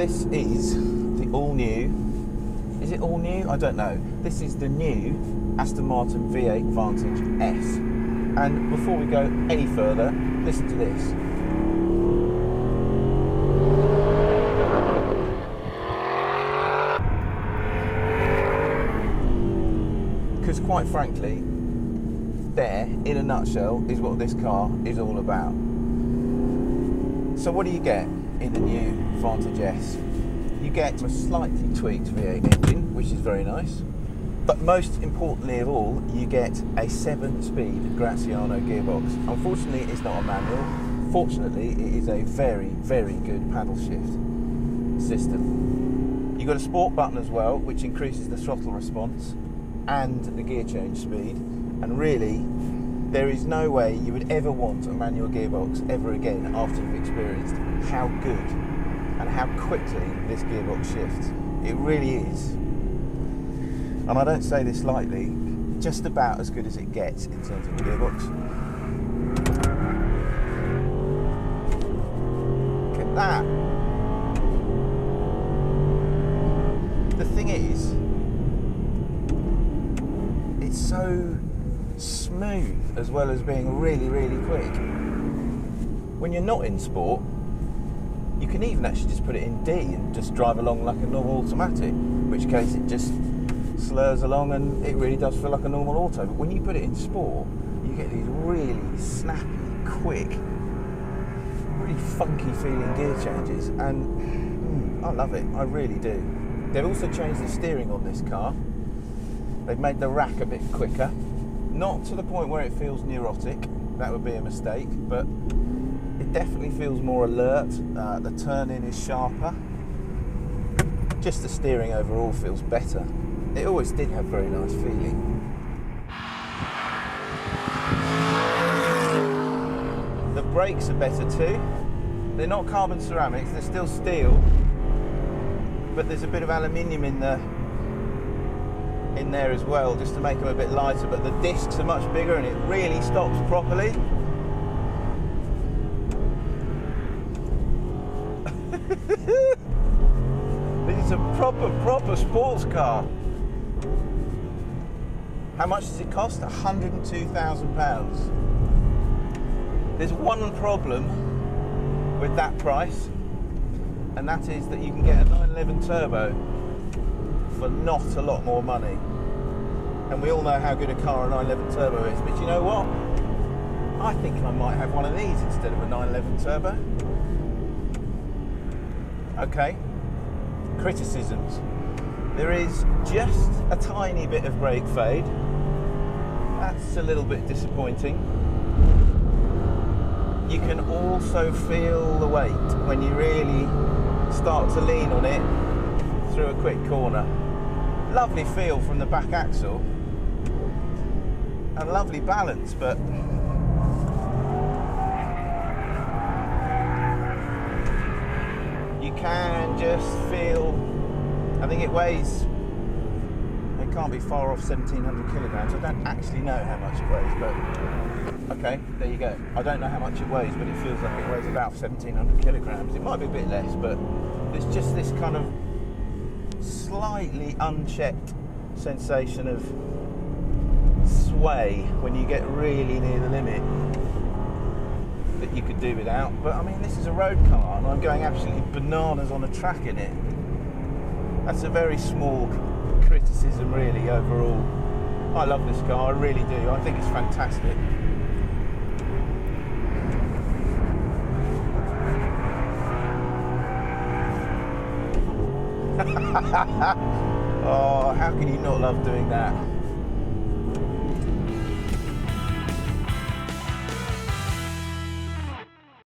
this is the all-new, is it all new? I don't know. This is the new Aston Martin V8 Vantage S. And before we go any further, listen to this. Because quite frankly, there, in a nutshell, is what this car is all about. So what do you get in the new Vantage S? You get a slightly tweaked V8 engine, which is very nice. But most importantly of all, you get a 7-speed Graziano gearbox. Unfortunately, it's not a manual. Fortunately, it is a very, very good paddle shift system. You've got a sport button as well, which increases the throttle response and the gear change speed. And really, there is no way you would ever want a manual gearbox ever again after you've experienced how good and how quickly this gearbox shifts. It really is. And I don't say this lightly, just about as good as it gets in terms of the gearbox. Look at that. The thing is, it's so smooth as well as being really, really quick. When you're not in sport, you can even actually just put it in D and just drive along like a normal automatic, in which case it just slurs along and it really does feel like a normal auto. But when you put it in sport, you get these really snappy, quick, really funky feeling gear changes, and I love it, I really do. They've also changed the steering on this car. They've made the rack a bit quicker, not to the point where it feels neurotic, that would be a mistake, but it definitely feels more alert. The turn-in is sharper. Just the steering overall feels better. It always did have very nice feeling. The brakes are better too. They're not carbon ceramics, they're still steel, but there's a bit of aluminium in there as well, just to make them a bit lighter, but the discs are much bigger and it really stops properly. This is a proper sports car. How much does it cost? £102,000. There's one problem with that price, and that is that you can get a 911 turbo for not a lot more money. And we all know how good a car a 911 turbo is, but you know what? I think I might have one of these instead of a 911 turbo. Okay, criticisms. There is just a tiny bit of brake fade. That's a little bit disappointing. You can also feel the weight when you really start to lean on it through a quick corner. Lovely feel from the back axle and lovely balance, but you can just feel, I think it weighs, it can't be far off 1,700 kilograms. I don't actually know how much it weighs, but okay, there you go. I don't know how much it weighs, but it feels like it weighs about 1,700 kilograms. It might be a bit less, but there's just this kind of slightly unchecked sensation of sway when you get really near the limit that you could do without. But I mean, this is a road car and I'm going absolutely bananas on a track in it. That's a very small criticism really overall. I love this car, I really do. I think it's fantastic. Oh, how can you not love doing that?